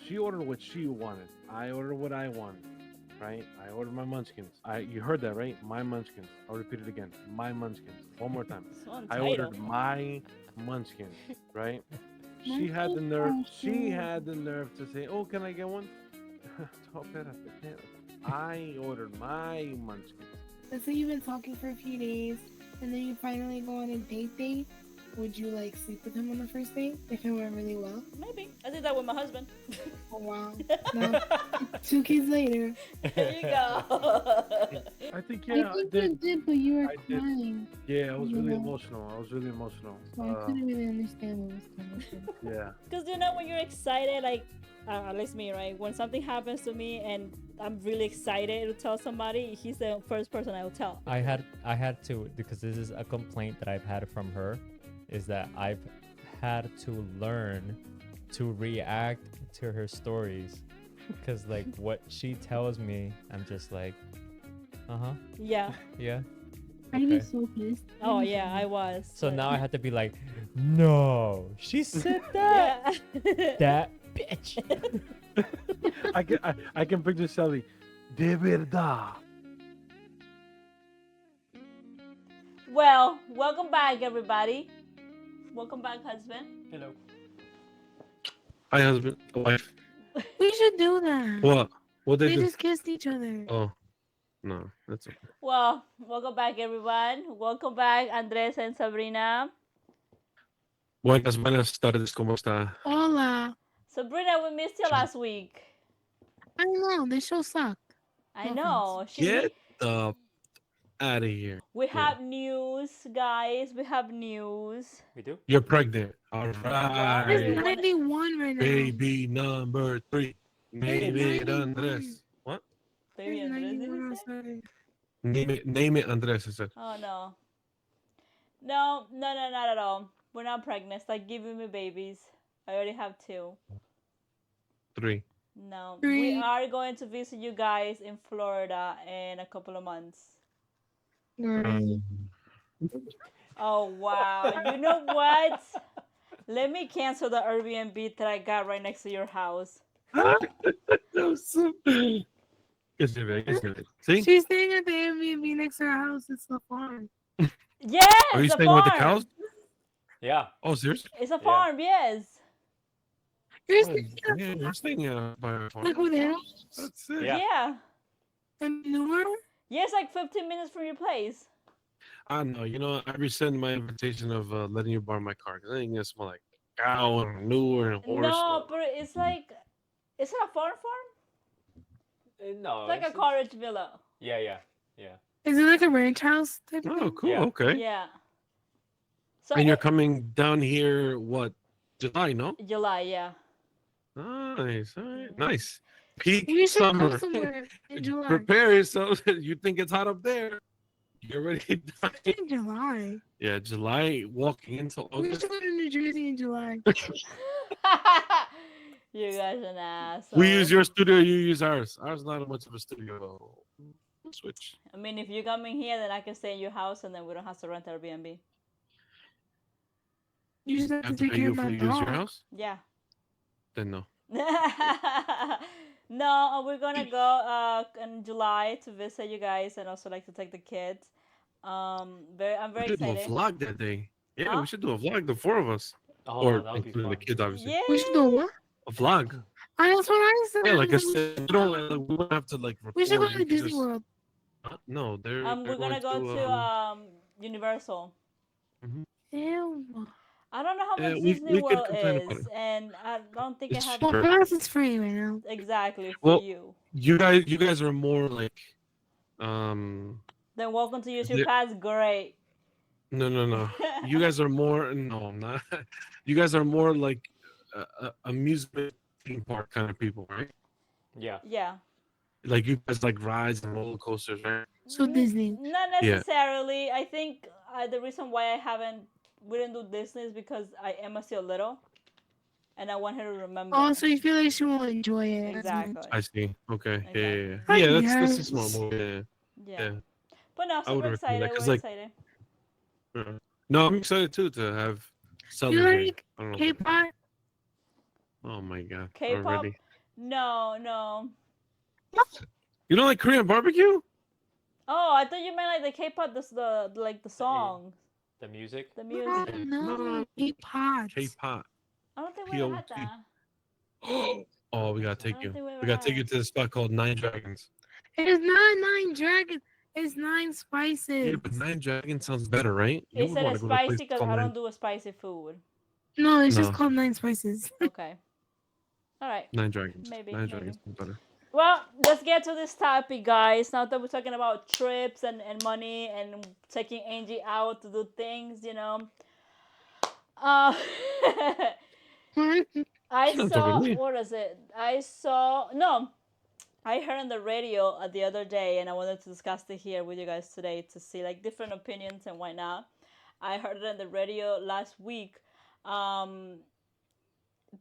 she ordered what she wanted. I ordered what I wanted. Right? I ordered my munchkins. You heard that, right? My munchkins. I'll repeat it again. My munchkins. One more time. So I entitled. ordered my munchkins. Right? She had the Munchkins nerve. are She cute. had the nerve to say, "Oh, can I get one?" Stop it, I ordered my munchkins. Let's say you've been talking for a few days, and then you finally go on a date. Would you like sleep with him on the first date if it went really well? Maybe. I did that with my husband. Oh wow! Now, 2 kids later. There you go. I think I yeah, I think you did. did, but you were I did. crying. Yeah, I was really Yeah. emotional. I was really emotional. So I couldn't really understand what was coming from. Yeah. Because you know when you're excited, like at least me, right? When something happens to me and I'm really excited to tell somebody, he's the first person I will tell. I had to, because this is a complaint that I've had from her, is that I've had to learn to react to her stories, because like what she tells me, I'm just like, Yeah. yeah. I'd be Okay. so pissed. Oh yeah, I was. So but- now I had to be like, no, she said that. Yeah. That bitch. I can picture Sally. De verdad. Well, welcome back, everybody. Welcome back, husband. Hello. Hi, husband. Wife. We should do that. What? What they They do? just kissed each other. Oh, no, that's okay. Well, welcome back, everyone. Welcome back, Andres and Sabrina. Buenas tardes, ¿cómo está? Hola. Sabrina, we missed you last week. I know this show sucked. I No know. Get the out of here. We have news, guys. We have news. We do? You're pregnant. All There's right. 91 right now. Baby number 3. Name it Andres. What? Baby There's Andres, did 91 you on say? Saturday. Name it Andres, I said. Oh no. No, not at all. We're not pregnant. Stop giving me babies. I already have 2. 3. No. 3. We are going to visit you guys in Florida in a couple of months. Right. Oh wow. You know what? Let me cancel the Airbnb that I got right next to your house. See? She's staying at the Airbnb next to her house. It's the farm. Yes, Are you a staying with the farm. cows? Yeah. Oh, seriously? It's a Yeah. farm, yes. You're Oh, staying at yeah, you're staying by a farm. like with him That's it. Yeah. Yeah. and Newark. Yeah, it's like 15 minutes from your place. I know. You know, I rescind my invitation of letting you borrow my car because I think it smell like cow and manure and horse. No, but it's like, is it a farm? No. It's like a cottage villa. Yeah. Is it like a ranch house type of Oh, thing? cool. Yeah. Okay. Yeah. So And you're coming down here, what, July, no? July, yeah. Nice. All right. Nice. Peak You should go summer. somewhere in July. Prepare yourself. You think it's hot up there. You're ready. In July. Yeah, July walking into We August. should go to New Jersey in July. You guys are an asshole. We use your studio, you use ours. Ours not much of a studio. We'll switch. I mean, if you're coming here, then I can stay in your house, and then we don't have to rent Airbnb. You just have to After take care you of my use your dog. house? Yeah. Then no. No, we're gonna go in July to visit you guys, and also like to take the kids. I'm very We should do a excited. vlog that day. Yeah, Huh? we should do a vlog, the 4 of us. Oh, Or that would be including the fun. kids, obviously. Yeah. We should do what? A vlog. That's what I said. Yeah, like I said, we don't we don't have to like record. We should go to we can Disney just- World. No, they're We're gonna go to Universal. Ew. I don't know how Yeah, much we Disney could World complain about is, it. and I don't think It's I have Well, Sure. for us, it's free right now. exactly for Well, you. You guys are more like Then welcome to use your the- pass. Great. no. You guys are more no, I'm not. You guys are more like amusement theme park kind of people, right? Yeah. Yeah. Like you guys like rides and roller coasters, right? So Disney. Not Yeah. necessarily. I think the reason why we didn't do Disney is because Emma's still little, and I want her to remember. Oh, so you feel like she won't enjoy it. as much. Exactly. I see. Okay. Exactly. Yeah. Yeah, that's a Yes. small movie. Yeah. Yeah. Yeah. But no, I would super recommend excited. that, 'cause, We're like, excited. No, I'm excited too to have You Southern. like I don't know. K-pop? Oh my god. K-pop. Already. No, no. You don't like Korean barbecue? Oh, I thought you meant like the K-pop, the like the songs, The music. the No, music. no, K-pop. K-pop. I don't think we ever had P-O-P. that. Oh, we gotta I take don't you. think we ever We gotta take had. you to the spot called Nine Dragons. It's not 9 dragons. It's 9 Yeah, spices. but Nine Dragons sounds better, right? You Is would it want a to go to a place spicy? Cause called I Nine. don't do a spicy food. No, it's just No, called 9 spices. Okay. All right. Nine Dragons. Maybe, Nine maybe. Dragons sounds better. Well, let's get to this topic, guys. Now that we're talking about trips and money and taking Angie out to do things, Uh, I She's not talking saw, to me. what is it? No, I heard on the radio the other day, and I wanted to discuss it here with you guys today to see like different opinions and whatnot. I heard it on the radio last week, um,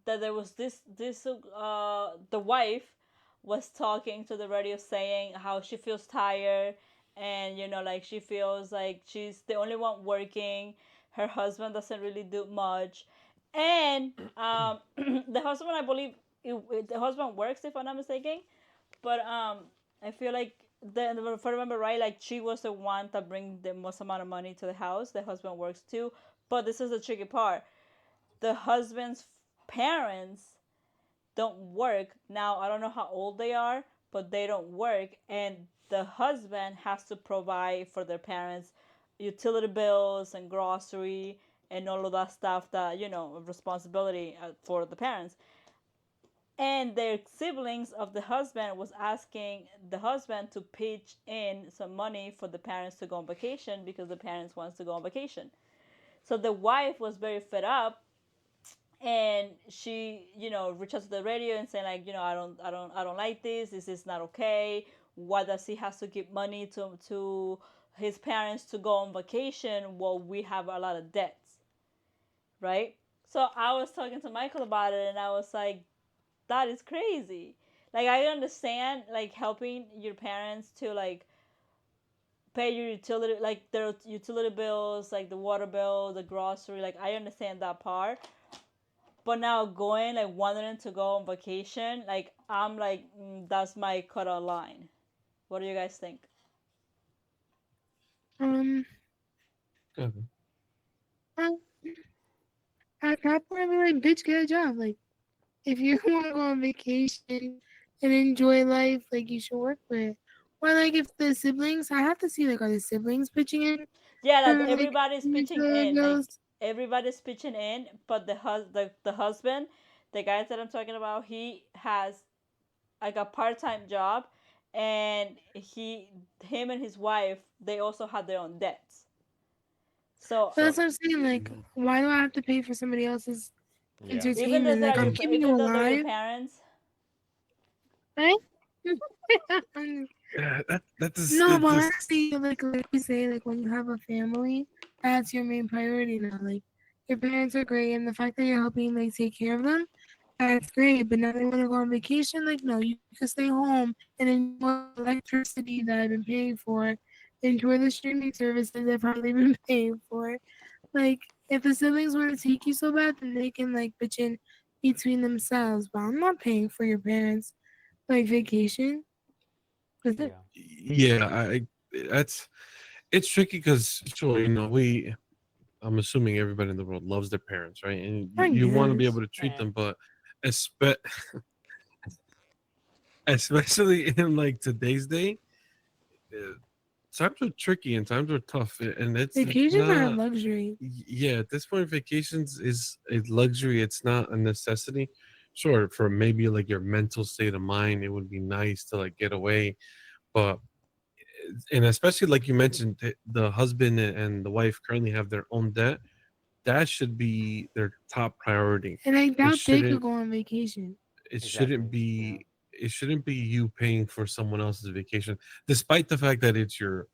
that there was the wife was talking to the radio saying how she feels tired, and like she feels like she's the only one working. Her husband doesn't really do much, and the husband, I believe, the husband works, if I'm not mistaken, but I feel like if I remember right, like she was the one that bring the most amount of money to the house. The husband works too, but this is the tricky part. The husband's parents don't work. Now, I don't know how old they are, but they don't work, and the husband has to provide for their parents utility bills and grocery and all of that stuff, that responsibility for the parents. And their siblings of the husband was asking the husband to pitch in some money for the parents to go on vacation, because the parents wants to go on vacation. So the wife was very fed up, and she reached out to the radio and saying, like, I don't like this is not okay. Why does he has to give money to his parents to go on vacation while we have a lot of debts, right? So I was talking to Michael about it, and I was like, that is crazy. Like, I understand like helping your parents to like pay your utility, like their utility bills, like the water bill, the grocery, like I understand that part. But now going, like, wanting to go on vacation, like, I'm like, that's my cutoff line. What do you guys think? um, Okay. I, at that point, I'm like, bitch, get a job. Like, if you want to go on vacation and enjoy life, like, you should work for it. Or, like, if the siblings, I have to see, like, are the siblings pitching in Yeah, that for, like, everybody's pitching utility in. Like, bills? everybody's pitching in, but the husband, the guy that I'm talking about, he has like a part-time job, and him and his wife, they also have their own debts. So But that's what I'm saying. Like, why do I have to pay for somebody else's Yeah. entertainment? Like, I'm keeping you even though they're your alive, parents. right? Yeah, that is No, that but this. honestly, like we say, like when you have a family, that's your main priority now. Like your parents are great, and the fact that you're helping like take care of them, that's great. But now they want to go on vacation. Like, no, you can stay home and enjoy the electricity that I've been paying for, enjoy the streaming services I've probably been paying for. Like, if the siblings want to take you so bad, then they can like bitch in between themselves. But I'm not paying for your parents like vacation. Is it? Yeah. Yeah, that's it's tricky because sure, I'm assuming everybody in the world loves their parents, right? And I you want to be guess. able to treat Eh. them, but espe- especially in like today's day, uh, times are tricky and times are tough, and it's Vacations are a not. luxury. Yeah, at this point, vacations is a luxury. It's not a necessity. Sure, for maybe like your mental state of mind, it would be nice to like get away, but and especially like you mentioned, the husband and the wife currently have their own debt. That should be their top priority. And I It doubt they could shouldn't. go on vacation. It Exactly. shouldn't be. It shouldn't be you paying for someone else's vacation, despite the fact that it's your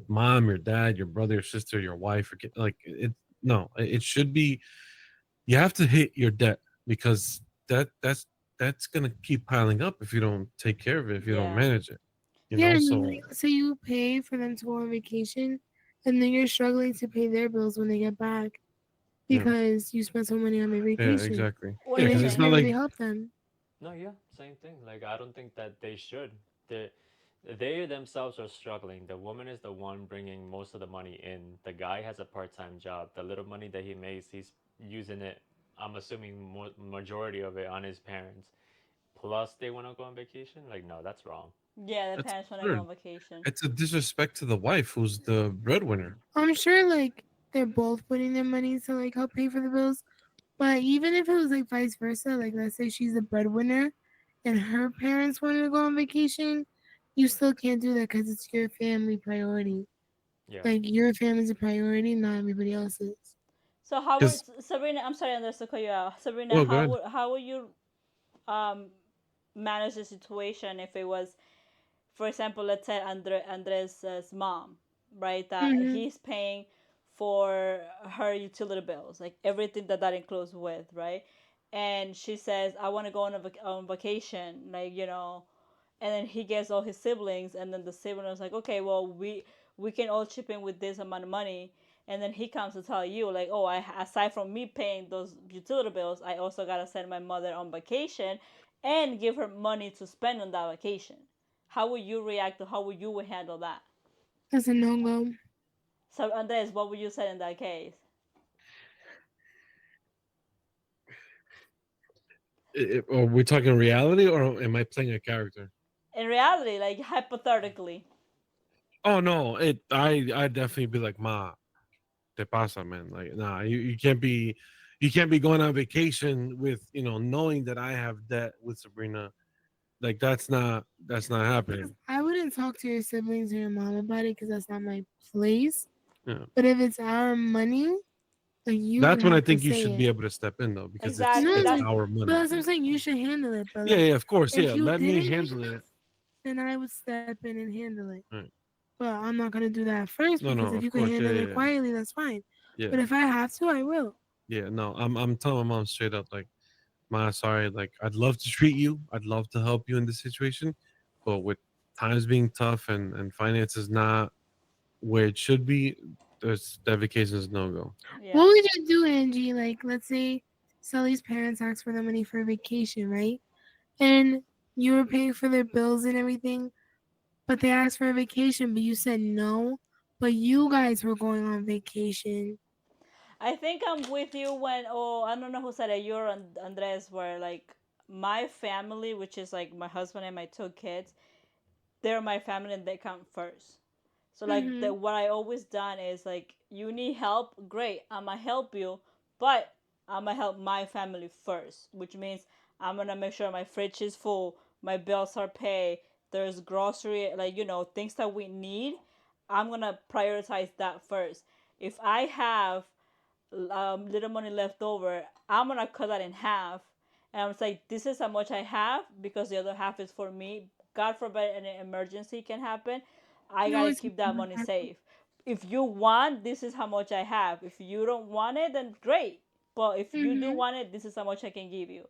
mom, your dad, your brother, your sister, your wife, or like it. No, it should be. You have to hit your debt because that's gonna keep piling up if you don't take care of it, if you don't Yeah. manage it. Yeah, and So like, let's say you pay for them to go on vacation, and then you're struggling to pay their bills when they get back yeah, because you spent some money on their yeah, vacation. exactly. What Yeah, do And you then because you it's think? not can't really like help them. No, yeah, same thing. Like I don't think that they should. They themselves are struggling. The woman is the one bringing most of the money in. The guy has a part-time job. The little money that he makes, he's using it. I'm assuming majority of it on his parents. Plus, they want to go on vacation. Like, no, that's wrong. Yeah, the That's parents want to go absurd. on vacation. It's a disrespect to the wife who's the breadwinner. I'm sure like they're both putting their money to like help pay for the bills. But even if it was like vice versa, like let's say she's the breadwinner and her parents wanted to go on vacation, you still can't do that because it's your family priority. Yeah. Like your family's a priority, not everybody else's. So how would Because Sabrina? I'm sorry, Andres, to cut you out. Sabrina, oh, go ahead. how would you um manage the situation if it was, for example, let's say Andres' mom, right? That Hmm. he's paying for her utility bills, like everything that that includes with, right? And she says, "I want to go on on vacation," like and then he gets all his siblings, and then the sibling is like, "Okay, well, we can all chip in with this amount of money." And then he comes to tell you, like, "Oh, I aside from me paying those utility bills, I also gotta send my mother on vacation, and give her money to spend on that vacation." How would you react, or how would you handle that? That's a no go. So Andres, what would you say in that case? Are we talking reality or am I playing a character? In reality, like hypothetically. Oh no, I definitely be like, Ma, te pasa, man. Like, nah, you can't be going on vacation with knowing that I have debt with Sabrina. Like that's not happening. I wouldn't talk to your siblings or your mom about it because that's not my place. Yeah. But if it's our money, like you would That's when I have to think you say should be it. able to step in though, because it's Exactly. No, it's That's like, our but money. that's what I'm saying. You should handle it. But Yeah, like, yeah, of course, if yeah. you Let me didn't handle handle it, it. then I would step in and handle it. Right. But I'm not gonna do that first No, because no, if you of can course, yeah, handle it yeah, quietly, that's fine. yeah, But if I have to, I will. yeah. No, I'm telling my mom straight up, like, Ma, sorry, like, I'd love to treat you, I'd love to help you in this situation, but with times being tough and finances not where it should be, there's that vacation is no go. What yeah. would you do, Angie? Like, let's say Sully's parents asked for the money for a vacation, right? And you were paying for their bills and everything, but they asked for a vacation, but you said no. But you guys were going on vacation. I think I'm with you when, oh, I don't know who said it, you or Andres, where like my family, which is like my husband and my two kids, they're my family and they come first. So like Mm-hmm. what I always done is like, you need help, great, I'ma help you, but I'ma help my family first, which means I'm gonna make sure my fridge is full, my bills are paid, there's grocery, like things that we need. I'm gonna prioritize that first. If I have little money left over, I'm gonna cut that in half, and I'm like, this is how much I have because the other half is for me. God forbid an emergency can happen. I You gotta always keep that money safe. If you want, this is how much I have. If you don't want it, then great. But if you do Mm-hmm. want it, this is how much I can give you.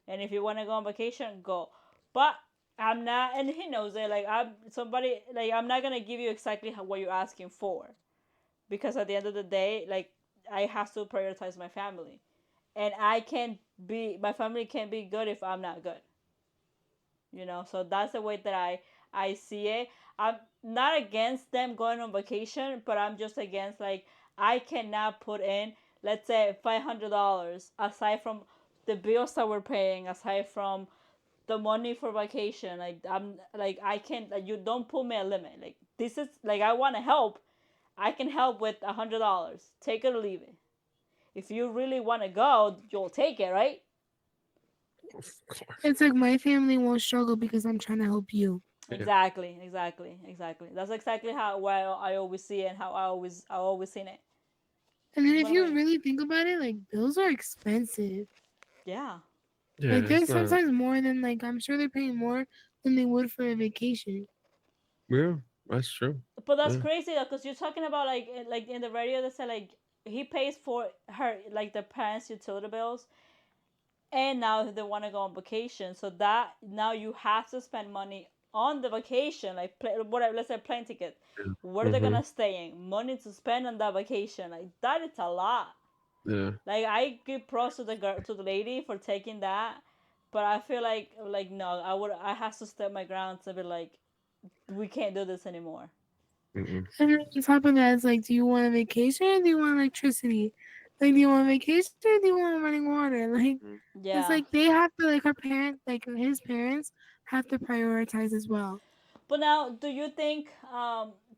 And if you want to go on vacation, go. But I'm not, and he knows it. Like I'm somebody, like I'm not gonna give you exactly what you're asking for, because at the end of the day, like I have to prioritize my family, and I can't be my family can't be good if I'm not good. So that's the way that I see it. I'm not against them going on vacation, but I'm just against, like, I cannot put in, let's say, $500 aside from the bills that we're paying, aside from the money for vacation. Like I'm like I can't, like, you don't put me a limit. Like this is like, I want to help. I can help with $100. Take it or leave it. If you really want to go, you'll take it, right? Of course. It's like my family won't struggle because I'm trying to help you. Yeah. Exactly, exactly, exactly. That's exactly how why I always see it, and how I always seen it. And then if What about you you? really think about it, like bills are expensive. Yeah, Yeah, Like they're it's not. sometimes more than like I'm sure they're paying more than they would for a vacation. Yeah, that's true. but that's Yeah. crazy though, because you're talking about like in the radio they said like he pays for her, like the parents' utility bills, and now they want to go on vacation, so that now you have to spend money on the vacation, like whatever, let's say plane ticket, where they're Mm-hmm. gonna stay in, money to spend on that vacation, like that is a lot. Yeah. Like I give props to the girl, to the lady for taking that, but I feel like no, I have to step my ground to be like, we can't do this anymore. Mm-mm. And then on top of that, it's like, do you want a vacation or do you want electricity? Like, do you want vacation or do you want running water? Like, it's Yeah. like they have to, like, her parents, like his parents, have to prioritize as well. But now, do you think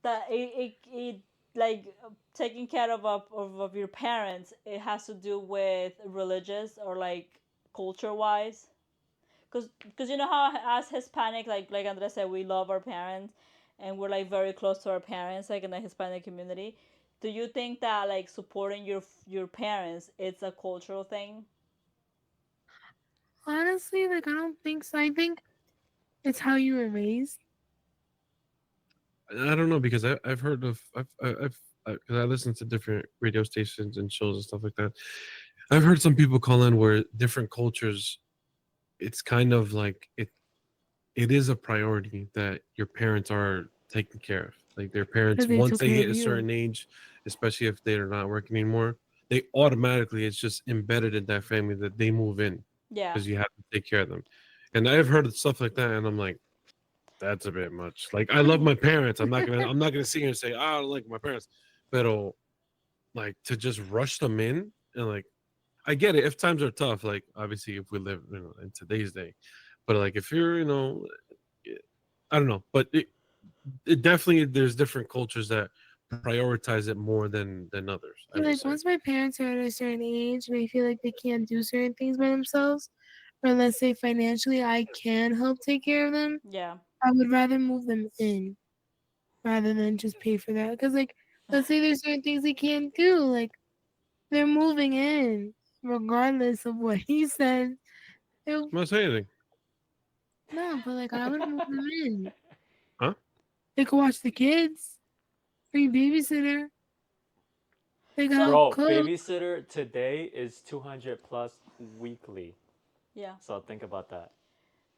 that it like taking care of your parents, it has to do with religious or like culture wise? Because you know how as Hispanic, like Andres said, we love our parents and we're like very close to our parents, like in the Hispanic community. Do you think that like supporting your parents, it's a cultural thing? Honestly, like, I don't think so. I think it's how you were raised. I don't know because I've heard of I've because I listen to different radio stations and shows and stuff like that. I've heard some people call in where different cultures. It's kind of like it is a priority that your parents are taken care of. Like their parents, Because they once took they care hit of a you. certain age, especially if they're not working anymore, they automatically it's just embedded in that family that they move in Yeah. because you have to take care of them. And I've heard of stuff like that, and I'm like, that's a bit much. Like I love my parents. I'm not gonna sit here and say, I don't like my parents, but like to just rush them in and like I get it if times are tough. Like obviously if we live in today's day, but like if you're I don't know, but it definitely there's different cultures that prioritize it more than others. I would Like, say. once my parents are at a certain age, they feel like they can't do certain things by themselves, or let's say financially, I can help take care of them. Yeah. I would rather move them in rather than just pay for that. Because, like, let's say there's certain things they can't do. Like, they're moving in, regardless of what he says. They'll, I'm not saying anything, no, but, like, I would move them in. huh? They could watch the kids, free babysitter, they can So help Bro, cook. babysitter today is 200 plus weekly. yeah. So think about that.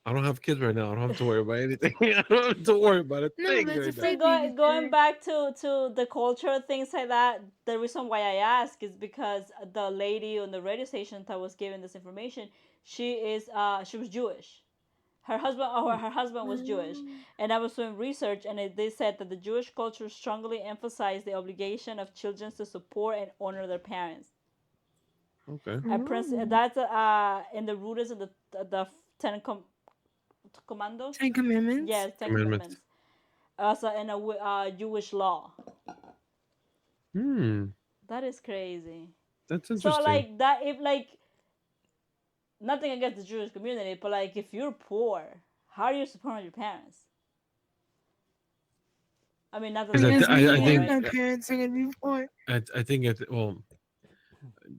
I don't have kids right now. I don't have to worry about anything. I don't have to worry about a No, thing that's a right So now. free going babysitter. back to the culture things like that, the reason why I ask is because the lady on the radio station that was giving this information, she was Jewish. Her husband was Jewish, Mm. and I was doing research, and they said that the Jewish culture strongly emphasized the obligation of children to support and honor their parents. Okay. Mm. That's in the roots of the Ten Commandos. 10 Commandments. Yes, Ten Commandments. Commandments. Also in a Jewish law. Hmm. That is crazy. That's So interesting. like that, if like nothing against the Jewish community, but like if you're poor, how are you supporting your parents? I mean, not that Because they're Because gonna be me I poor, and think right? my parents are gonna be poor. I think well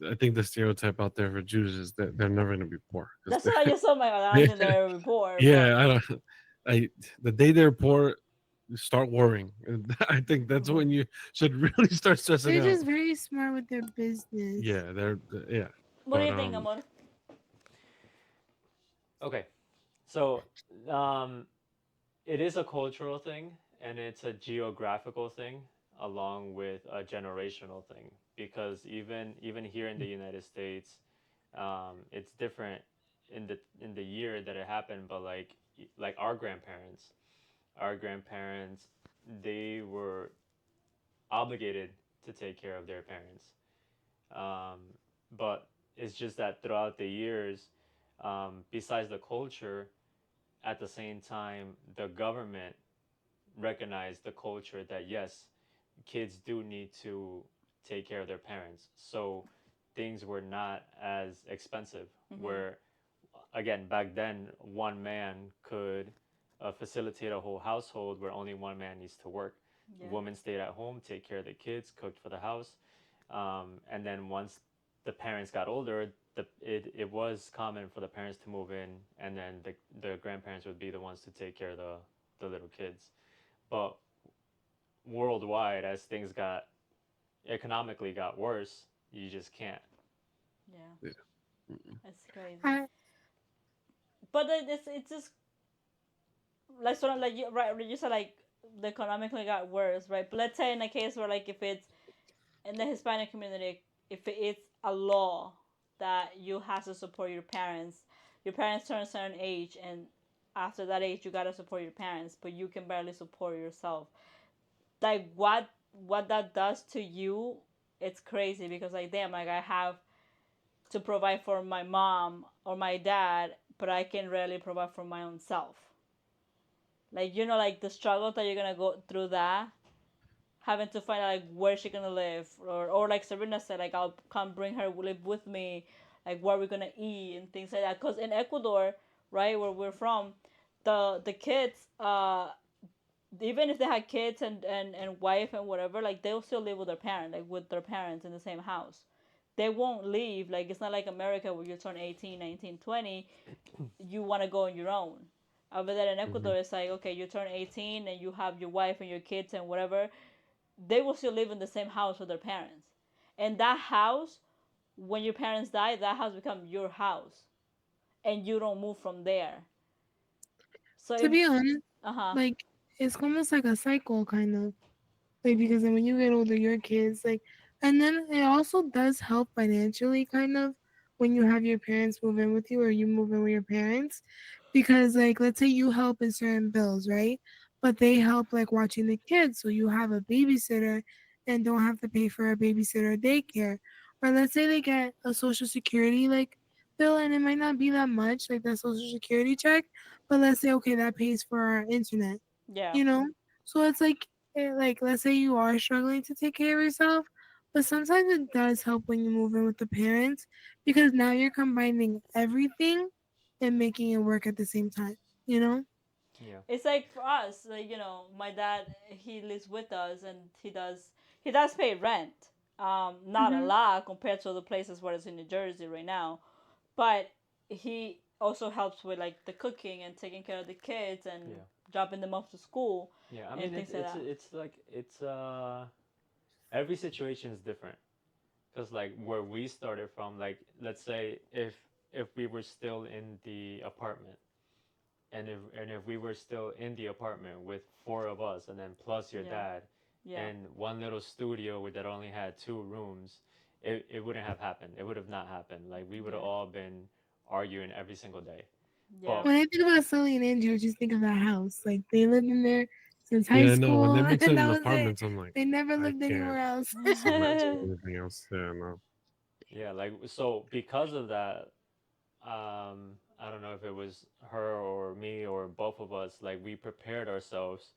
I think the stereotype out there for Jews is that they're never going to be poor because That's what I just told my God. I don't think they're gonna be poor, but yeah, I don't. The day they're poor, you start worrying. And I think that's when you should really start stressing They're out. just very smart with their business. Yeah, they're yeah, what do but you think, Amor? Okay. So, um, it is a cultural thing and it's a geographical thing along with a generational thing because even here in the United States, it's different in the year that it happened, but like our grandparents, they were obligated to take care of their parents. Um, but it's just that throughout the years, besides the culture, at the same time, the government recognized the culture that yes, kids do need to take care of their parents. So things were not as expensive. Mm-hmm. Where again, back then, one man could facilitate a whole household where only one man needs to work. Yeah. Women stayed at home, take care of the kids, cooked for the house, and then once the parents got older, it was common for the parents to move in, and then the grandparents would be the ones to take care of the little kids. But worldwide, as things got economically got worse, you just can't. Yeah, yeah. Mm-mm. it's crazy. I, But it's just like sort of like you right. You said like the economically got worse, right? But let's say in a case where like if it's in the Hispanic community, if it's a law that you have to support your parents, your parents turn a certain age, and after that age, you gotta support your parents, but you can barely support yourself. Like what that does to you, it's crazy because like damn, like I have to provide for my mom or my dad, but I can rarely provide for my own self. Like like the struggle that you're gonna go through that, having to find out like where she gonna live, or like Sabrina said, like I'll come bring her live with me, like where we're gonna eat and things like that. Cause in Ecuador, right where we're from, the kids, even if they had kids and wife and whatever, like they'll still live with their parent, like with their parents in the same house. They won't leave. Like it's not like America where you turn 18, 19, 20, you want to go on your own. Over there in Hmm. Ecuador, it's like, okay, you turn 18 and you have your wife and your kids and whatever, they will still live in the same house with their parents. And that house, when your parents die, that house becomes your house. And you don't move from there. So To if, be honest, uh huh, like it's almost like a cycle, kind of. Like because then when you get older, your kids like, and then it also does help financially, kind of, when you have your parents move in with you or you move in with your parents, because like let's say you help in certain bills, right? But they help like watching the kids, so you have a babysitter and don't have to pay for a babysitter or daycare. Or let's say they get a social security like bill and it might not be that much, like that social security check, but let's say okay that pays for our internet, yeah. you know? So it's like let's say you are struggling to take care of yourself, but sometimes it does help when you move in with the parents because now you're combining everything and making it work at the same time, you know? Yeah. It's like for us, like my dad, he lives with us, and he does pay rent. Not a Hmm. lot compared to other places where it's in New Jersey right now, but he also helps with like the cooking and taking care of the kids and Yeah. dropping them off to school Yeah. I and mean, things like that. it's like it's every situation is different. Because like where we started from, like let's say if we were still in the apartment, and if we were still in the apartment with four of us, and then plus your Yeah, dad, yeah, and one little studio that only had two rooms, it wouldn't have happened. It would have not happened. Like we would have yeah, all been arguing every single day. yeah. But When I think about Sully and Andrew, I just think of that house. Like they lived in there since high Yeah, I know. When they school and that mentioned was it. apartments, I'm like, They never I lived can't anywhere else. just imagine anything else. Yeah, no. yeah, like so because of that, I don't know if it was her or me or both of us, like we prepared ourselves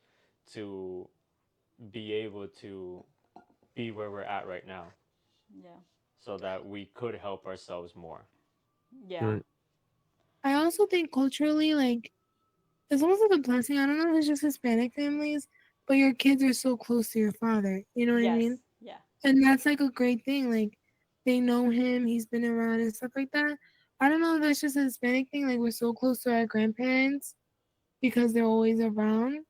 to be able to be where we're at right now Yeah, so that we could help ourselves more. yeah, Right. I also think culturally, like it's almost like a blessing. I don't know if it's just Hispanic families, but your kids are so close to your father. You know what I yes, mean? yeah, And that's like a great thing. Like they know him, he's been around and stuff like that. I don't know if that's just a Hispanic thing. Like we're so close to our grandparents because they're always around.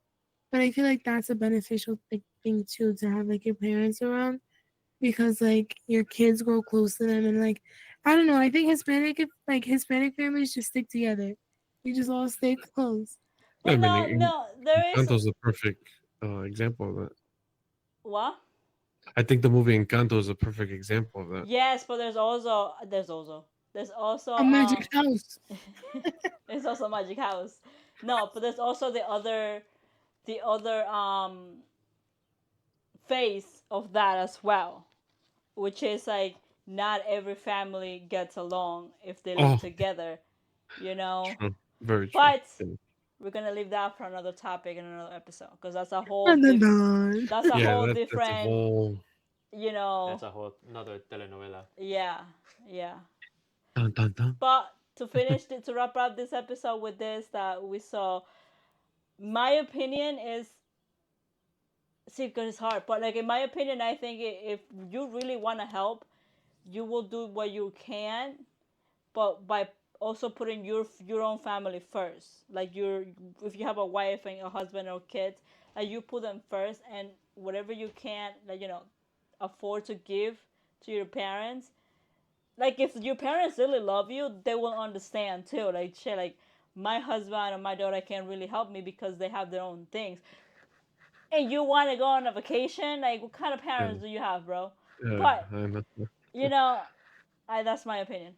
But I feel like that's a beneficial thing too to have like your parents around because like your kids grow close to them and like I don't know. I think Hispanic families just stick together. We just all stay close. I but mean, no, no, there is Encanto's a perfect example of that. what. I think the movie Encanto is a perfect example of that. Yes, but there's also A magic house. there's also Magic House. No, but there's also the other face of that as well, which is like not every family gets along if they live Oh, together, you know. true. Very true. But Yeah, we're gonna leave that for another topic in another episode because that's a whole Dun, dun, dun. that's a yeah whole that's a different, whole. you know. That's a whole another telenovela. Yeah, yeah. Dun, dun, dun. But to wrap up this episode with this that we saw, my opinion is, see, because it's hard, but like in my opinion, I think if you really want to help, you will do what you can, but by also putting your own family first. Like if you have a wife and a husband or kids, like you put them first, and whatever you can, like afford to give to your parents. Like if your parents really love you, they will understand too. Like shit, like my husband or my daughter can't really help me because they have their own things. And you want to go on a vacation? Like what kind of Yeah, parents do you have, bro? yeah, But I know. you know, that's my opinion.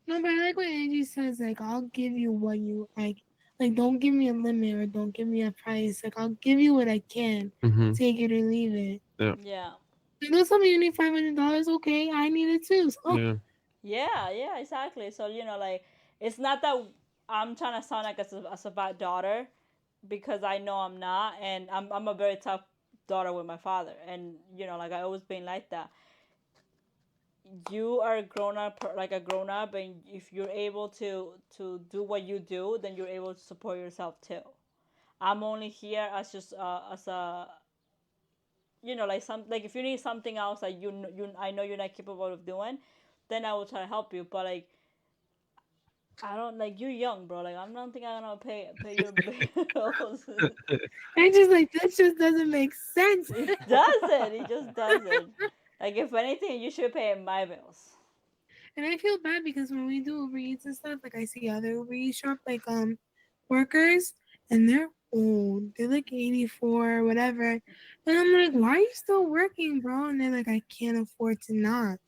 No, but I like what Angie says. Like, I'll give you what you like. Like, don't give me a limit or don't give me a price. Like, I'll give you what I can. Mm-hmm. Take it or leave it. Yeah. Yeah. You know, something you need $500. Okay, I need it too. So, Yeah. Yeah, exactly. So, like, it's not that I'm trying to sound like as a bad daughter, because I know I'm not, and I'm a very tough daughter with my father, and like I always been like that. You are a grown up, like a grown up, and if you're able to do what you do, then you're able to support yourself too. I'm only here as just as a like some, like if you need something else that you I know you're not capable of doing, then I will try to help you. But like, I don't, like, you're young, bro. Like, I don't think I'm gonna pay your bills. Angie's like, that just doesn't make sense. It doesn't. It just doesn't. Like, if anything, you should pay my bills. And I feel bad because when we do Uber Eats and stuff, like I see other Uber Eats shop like workers, and they're old. They're like 84 or whatever. And I'm like, why are you still working, bro? And they're like, I can't afford to not.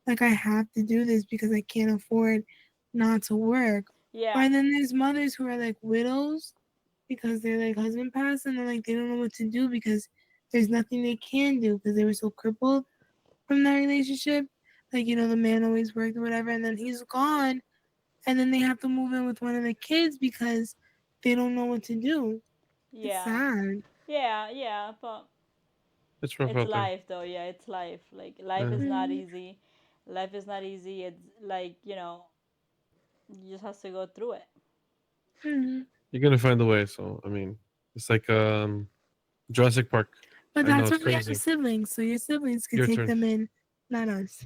Like I have to do this because I can't afford not to work. Or Yeah, then there's mothers who are like widows because their like husband passed and they're like they don't know what to do because there's nothing they can do because they were so crippled from that relationship. Like, the man always worked or whatever, and then he's gone, and then they have to move in with one of the kids because they don't know what to do. It's yeah, sad. yeah. But It's rough it's out there. life, though. Yeah, it's life. Like, life Yeah. is not Mm-hmm. easy. Life is not easy. It's like, you just have to go through it. You're gonna find a way. So I mean, it's like Jurassic Park. But I know that's it's why we have crazy. siblings, so your siblings can Your take turn. them in, not us.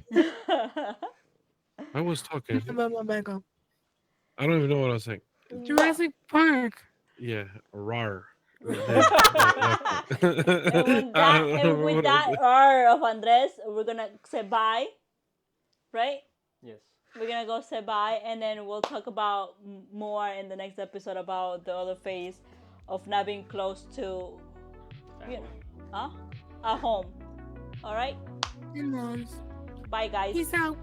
I was talking. Back up. I don't even know what I was saying. Well, Jurassic Park. Yeah, rar. and Dead. with I that, don't and remember with what I was that saying. R of Andres, we're gonna say bye, right? Yes. We're gonna go say bye, and then we'll talk about more in the next episode about the other phase of not being close to, you know, huh? At home. All right. In laws. Bye, guys. Peace out.